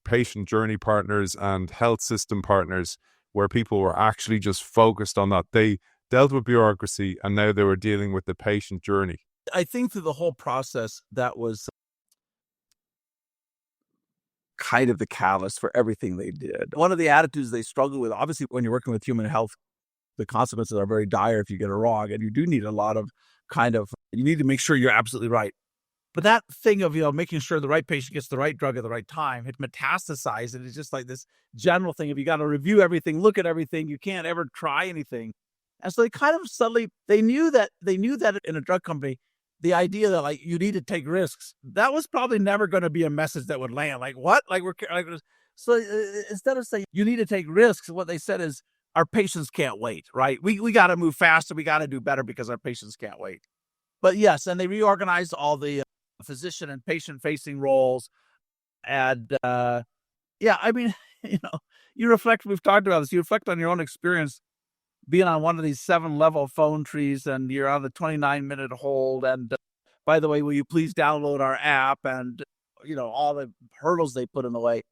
patient journey partners and health system partners, where people were actually just focused on that. They dealt with bureaucracy and now they were dealing with the patient journey. I think through the whole process, that was kind of the catalyst for everything they did. One of the attitudes they struggle with, obviously, when you're working with human health, the consequences are very dire if you get it wrong. And you do need a lot of you need to make sure you're absolutely right. But that thing of, making sure the right patient gets the right drug at the right time, it metastasized. And it's just like this general thing of you got to review everything, look at everything. You can't ever try anything. And so they kind of subtly, they knew that in a drug company, the idea that you need to take risks, that was probably never going to be a message that would land. Like, what? So instead of saying you need to take risks, what they said is our patients can't wait, right? We got to move faster. We got to do better because our patients can't wait. But yes, and they reorganized all the physician and patient facing roles. And you reflect, we've talked about this, you reflect on your own experience being on one of these 7-level phone trees and you're on the 29-minute hold. And by the way, will you please download our app? And, all the hurdles they put in the way.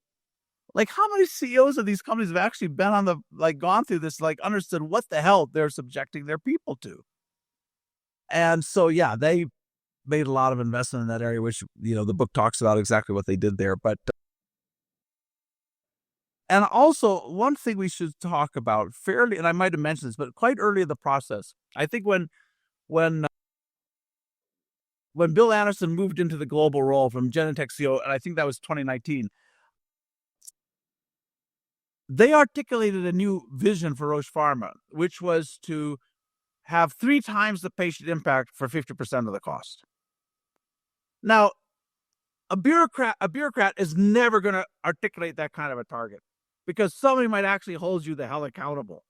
Like, how many CEOs of these companies have actually been on gone through this, understood what the hell they're subjecting their people to? And so, yeah, they made a lot of investment in that area, which, the book talks about exactly what they did there. But and also one thing we should talk about fairly, and I might have mentioned this, but quite early in the process, I think when when Bill Anderson moved into the global role from Genentech CEO, and I think that was 2019, they articulated a new vision for Roche Pharma, which was to have 3 times the patient impact for 50% of the cost. Now, a bureaucrat is never going to articulate that kind of a target because somebody might actually hold you the hell accountable.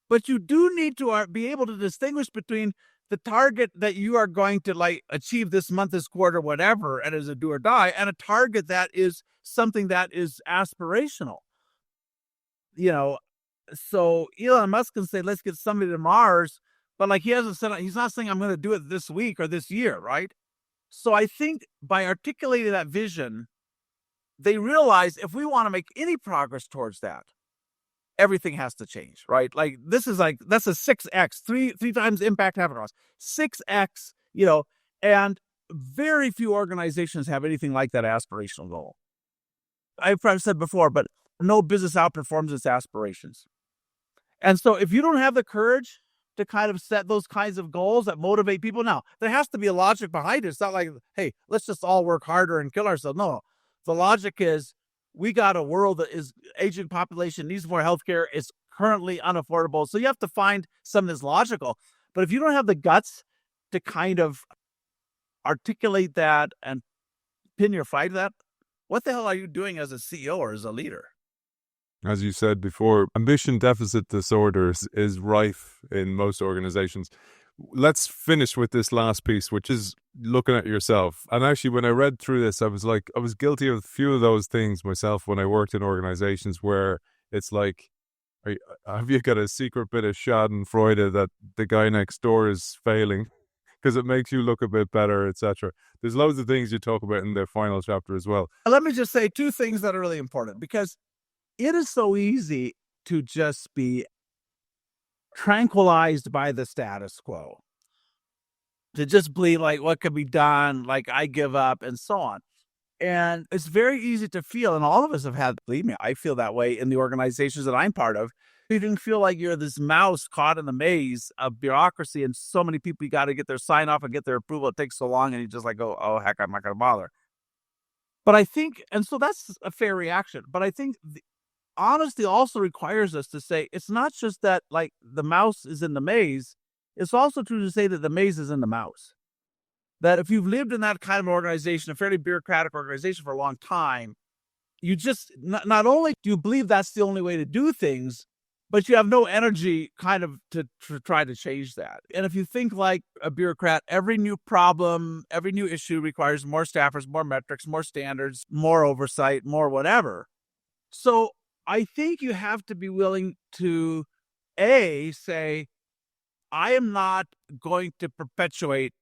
But you do need to be able to distinguish between the target that you are going to achieve this month, this quarter, whatever, and is a do or die, and a target that is something that is aspirational. So Elon Musk can say, let's get somebody to Mars, but he hasn't said, he's not saying I'm going to do it this week or this year, right? So I think by articulating that vision, they realize if we want to make any progress towards that, everything has to change, right? That's a 6x, three times impact, half cost, 6x, and very few organizations have anything like that aspirational goal. I've probably said before, but no business outperforms its aspirations. And so if you don't have the courage to kind of set those kinds of goals that motivate people, now there has to be a logic behind it. It's not like, hey, let's just all work harder and kill ourselves. No, the logic is we got a world that is aging population, needs more healthcare, it's currently unaffordable. So you have to find something that's logical. But if you don't have the guts to kind of articulate that and pin your flag to that, what the hell are you doing as a CEO or as a leader? As you said before, ambition deficit disorder is rife in most organizations. Let's finish with this last piece, which is looking at yourself. And actually, when I read through this, I was guilty of a few of those things myself when I worked in organizations where it's like, have you got a secret bit of schadenfreude that the guy next door is failing because it makes you look a bit better, etc. There's loads of things you talk about in the final chapter as well. Let me just say 2 things that are really important, because it is so easy to just be tranquilized by the status quo, to just believe what could be done, I give up, and so on. And it's very easy to feel, and all of us have had, believe me, I feel that way in the organizations that I'm part of. You can feel like you're this mouse caught in the maze of bureaucracy, and so many people, you got to get their sign off and get their approval. It takes so long, and you just go, oh, heck, I'm not going to bother. But I think, and so that's a fair reaction, but I think honesty also requires us to say it's not just that the mouse is in the maze. It's also true to say that the maze is in the mouse. That if you've lived in that kind of organization, a fairly bureaucratic organization for a long time, you just not only do you believe that's the only way to do things, but you have no energy kind of to try to change that. And if you think like a bureaucrat, every new problem, every new issue requires more staffers, more metrics, more standards, more oversight, more whatever. So I think you have to be willing to, say, I am not going to perpetuate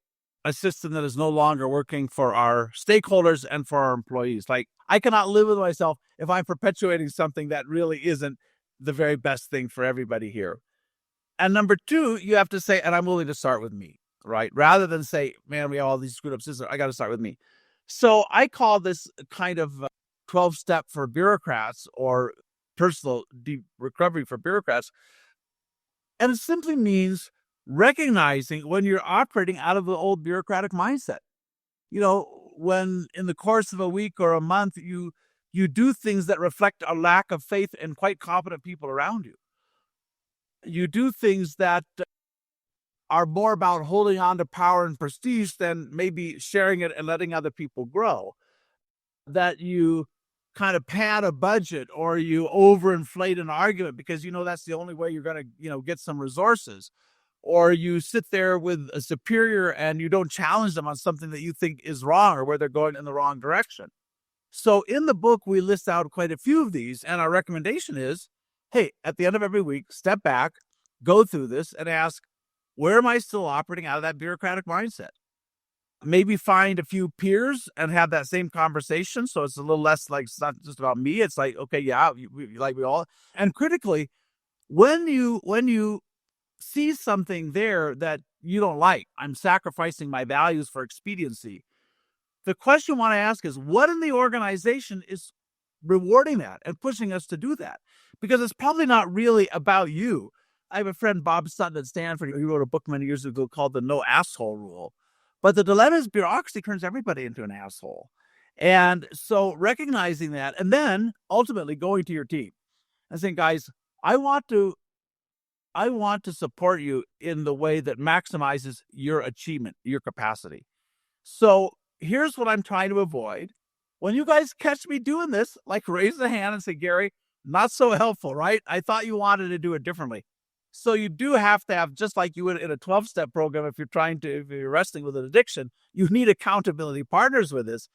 a system that is no longer working for our stakeholders and for our employees. I cannot live with myself if I'm perpetuating something that really isn't the very best thing for everybody here. And number 2, you have to say, and I'm willing to start with me, right? Rather than say, man, we have all these screwed up systems, I got to start with me. So I call this kind of 12-step for bureaucrats, or personal recovery for bureaucrats. And it simply means recognizing when you're operating out of the old bureaucratic mindset. When in the course of a week or a month, you do things that reflect a lack of faith in quite competent people around you. You do things that are more about holding on to power and prestige than maybe sharing it and letting other people grow. That you kind of pad a budget, or you overinflate an argument because that's the only way you're going to get some resources, or you sit there with a superior and you don't challenge them on something that you think is wrong or where they're going in the wrong direction. So in the book, we list out quite a few of these, and our recommendation is, hey, at the end of every week, step back, go through this and ask, where am I still operating out of that bureaucratic mindset? Maybe find a few peers and have that same conversation. So it's a little less it's not just about me. It's okay, yeah, we all. And critically, when you see something there that you don't like, I'm sacrificing my values for expediency. The question you want to ask is, what in the organization is rewarding that and pushing us to do that? Because it's probably not really about you. I have a friend, Bob Sutton at Stanford. He wrote a book many years ago called The No Asshole Rule, But the dilemma is bureaucracy turns everybody into an asshole. And so recognizing that, and then ultimately going to your team and saying, guys, I want to support you in the way that maximizes your achievement, your capacity. So here's what I'm trying to avoid. When you guys catch me doing this, like raise the hand and say, Gary, not so helpful, right? I thought you wanted to do it differently. So you do have to have, just like you would in a 12-step program, if you're wrestling with an addiction, you need accountability partners with this.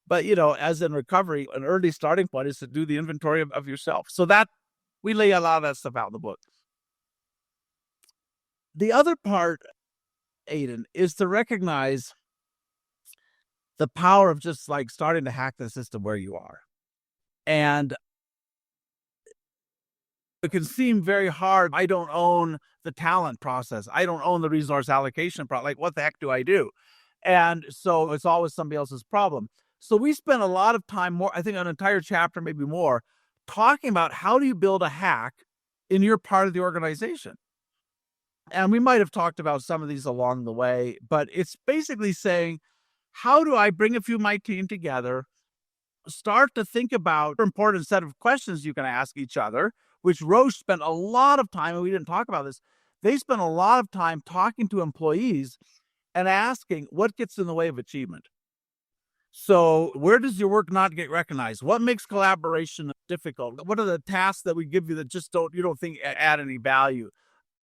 But, as in recovery, an early starting point is to do the inventory of yourself. So that we lay a lot of that stuff out in the book. The other part, Aidan, is to recognize the power of just like starting to hack the system where you are. And it can seem very hard. I don't own the talent process. I don't own the resource allocation process. Like, what the heck do I do? And so it's always somebody else's problem. So we spent a lot of time, more, I think an entire chapter, maybe more, talking about how do you build a hack in your part of the organization. And we might have talked about some of these along the way, but it's basically saying, how do I bring a few of my team together, start to think about an important set of questions you can ask each other, which Roche spent a lot of time, and we didn't talk about this, they spent a lot of time talking to employees and asking what gets in the way of achievement. So where does your work not get recognized? What makes collaboration difficult? What are the tasks that we give you that just you don't think add any value?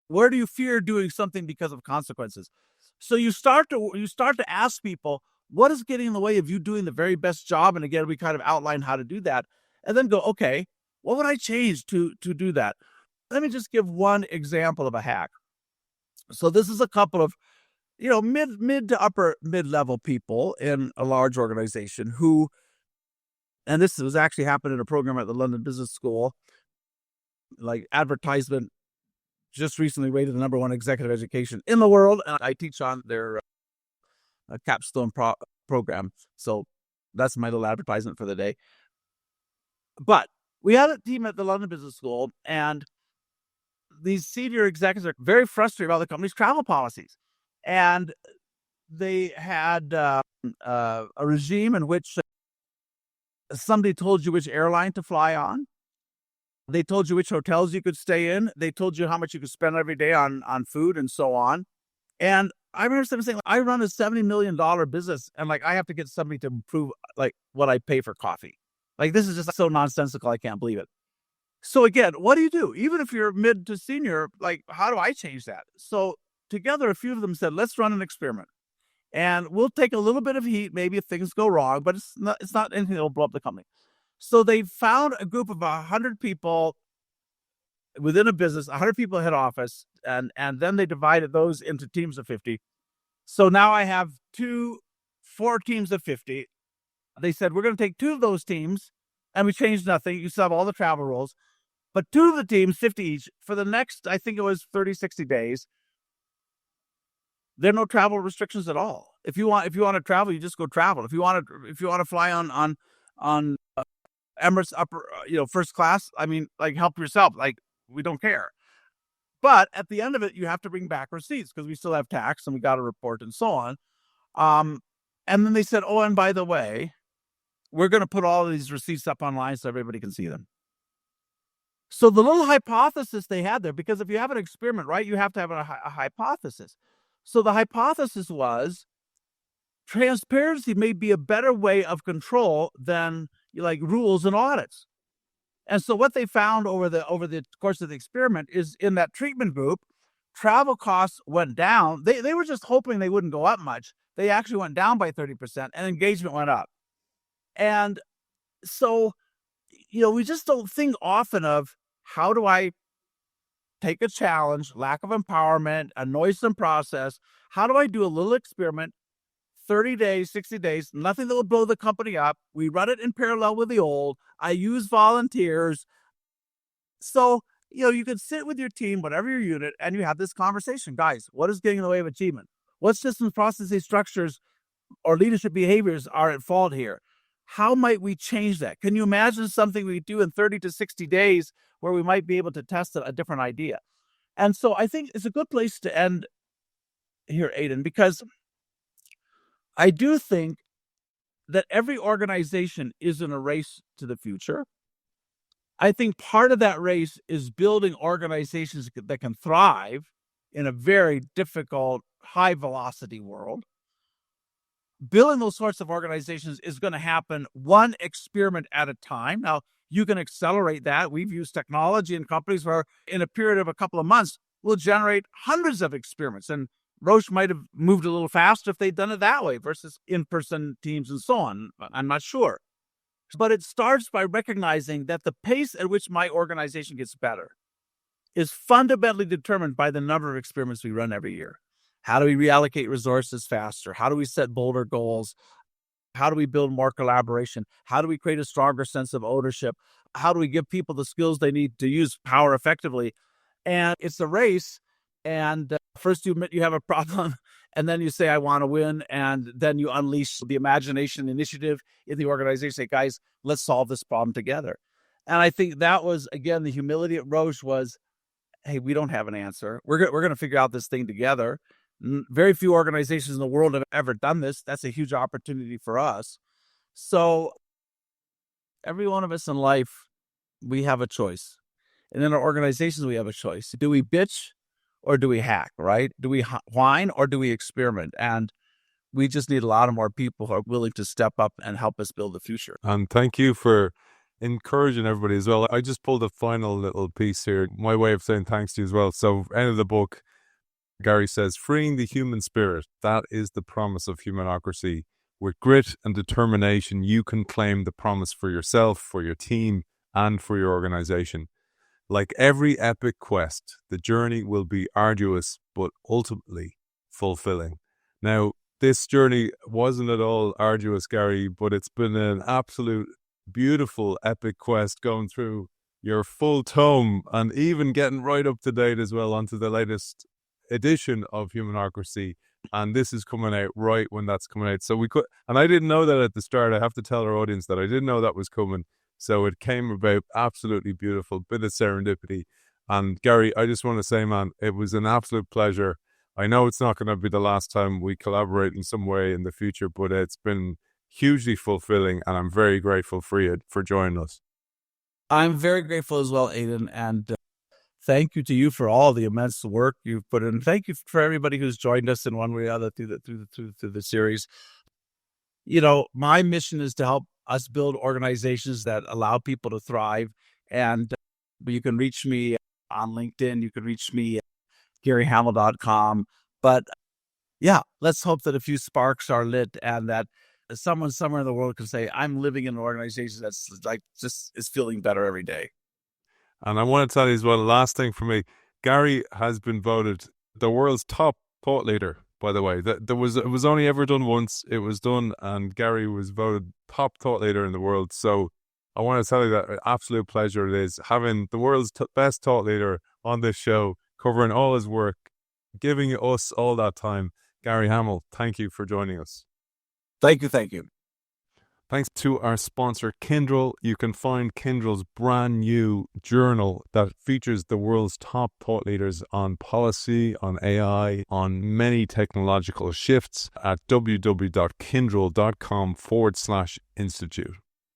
Where do you fear doing something because of consequences? So you start to ask people, what is getting in the way of you doing the very best job? And again, we kind of outline how to do that, and then go, okay, what would I change to do that? Let me just give one example of a hack. So this is a couple of, mid to upper mid-level people in a large organization who, and this was actually happened in a program at the London Business School, like advertisement just recently rated the #1 executive education in the world. And I teach on their capstone program. So that's my little advertisement for the day. But we had a team at the London Business School, and these senior executives are very frustrated about the company's travel policies. And they had a regime in which somebody told you which airline to fly on. They told you which hotels you could stay in. They told you how much you could spend every day on food and so on. And I remember somebody saying, I run a $70 million business, and I have to get somebody to improve what I pay for coffee. This is just so nonsensical. I can't believe it. So again, what do you do? Even if you're mid to senior, how do I change that? So together, a few of them said, let's run an experiment, and we'll take a little bit of heat, maybe if things go wrong, but it's not anything that will blow up the company. So they found a group of 100 people within a business, 100 people head office, and then they divided those into teams of 50. So now I have 4 teams of 50. They said, we're going to take 2 of those teams, and we changed nothing. You still have all the travel rules, but 2 of the teams, 50 each, for the next, I think it was 30, 60 days, there are no travel restrictions at all. If you want to travel, you just go travel. If you want to fly on Emirates upper, first class, help yourself. We don't care. But at the end of it, you have to bring back receipts because we still have tax and we got to report and so on. And then they said, oh, and by the way, we're going to put all of these receipts up online so everybody can see them. So the little hypothesis they had there, because if you have an experiment, right, you have to have a hypothesis. So the hypothesis was transparency may be a better way of control than rules and audits. And so what they found over the course of the experiment is in that treatment group, travel costs went down. They were just hoping they wouldn't go up much. They actually went down by 30%, and engagement went up. And so, we just don't think often of how do I take a challenge, lack of empowerment, a noisome process. How do I do a little experiment, 30 days, 60 days, nothing that will blow the company up. We run it in parallel with the old. I use volunteers. So, you can sit with your team, whatever your unit, and you have this conversation. Guys, what is getting in the way of achievement? What systems, processes, structures, or leadership behaviors are at fault here? How might we change that? Can you imagine something we do in 30 to 60 days where we might be able to test a different idea? And so I think it's a good place to end here, Aidan, because I do think that every organization is in a race to the future. I think part of that race is building organizations that can thrive in a very difficult, high velocity world. Building those sorts of organizations is going to happen one experiment at a time. Now, you can accelerate that. We've used technology in companies where in a period of a couple of months, we'll generate hundreds of experiments. And Roche might have moved a little faster if they'd done it that way versus in-person teams and so on. I'm not sure. But it starts by recognizing that the pace at which my organization gets better is fundamentally determined by the number of experiments we run every year. How do we reallocate resources faster? How do we set bolder goals? How do we build more collaboration? How do we create a stronger sense of ownership? How do we give people the skills they need to use power effectively? And it's a race. And first you admit you have a problem, and then you say, I want to win. And then you unleash the imagination initiative in the organization. Say, guys, let's solve this problem together. And I think that was, again, the humility at Roche was, hey, we don't have an answer. We're going to figure out this thing together. Very few organizations in the world have ever done this. That's a huge opportunity for us. So every one of us in life, we have a choice. And in our organizations, we have a choice. Do we bitch or do we hack, right? Do we whine or do we experiment? And we just need a lot of more people who are willing to step up and help us build the future. And thank you for encouraging everybody as well. I just pulled a final little piece here, my way of saying thanks to you as well. So end of the book, Gary says, freeing the human spirit, that is the promise of Humanocracy. With grit and determination, you can claim the promise for yourself, for your team, and for your organization. Like every epic quest, the journey will be arduous, but ultimately fulfilling. Now, this journey wasn't at all arduous, Gary, but it's been an absolute beautiful epic quest going through your full tome and even getting right up to date as well onto the latest edition of Humanocracy, and this is coming out right when that's coming out. So we could, and I didn't know that at the start. I have to tell our audience that I didn't know that was coming. So it came about absolutely beautiful, bit of serendipity. And Gary, I just want to say, man, it was an absolute pleasure. I know it's not going to be the last time we collaborate in some way in the future, but it's been hugely fulfilling, and I'm very grateful for you for joining us. I'm very grateful as well, Aidan, and thank you to you for all the immense work you've put in. Thank you for everybody who's joined us in one way or other through the series. You know, my mission is to help us build organizations that allow people to thrive. And you can reach me on LinkedIn. You can reach me at GaryHamel.com. But yeah, let's hope that a few sparks are lit and that someone somewhere in the world can say, I'm living in an organization that's like just is feeling better every day. And I want to tell you as well, last thing for me, Gary has been voted the world's top thought leader, by the way. It was only ever done once. It was done, and Gary was voted top thought leader in the world. So I want to tell you that an absolute pleasure it is having the world's best thought leader on this show, covering all his work, giving us all that time. Gary Hamel, thank you for joining us. Thank you. Thanks to our sponsor, Kyndryl. You can find Kyndryl's brand new journal that features the world's top thought leaders on policy, on AI, on many technological shifts at www.kyndryl.com/institute.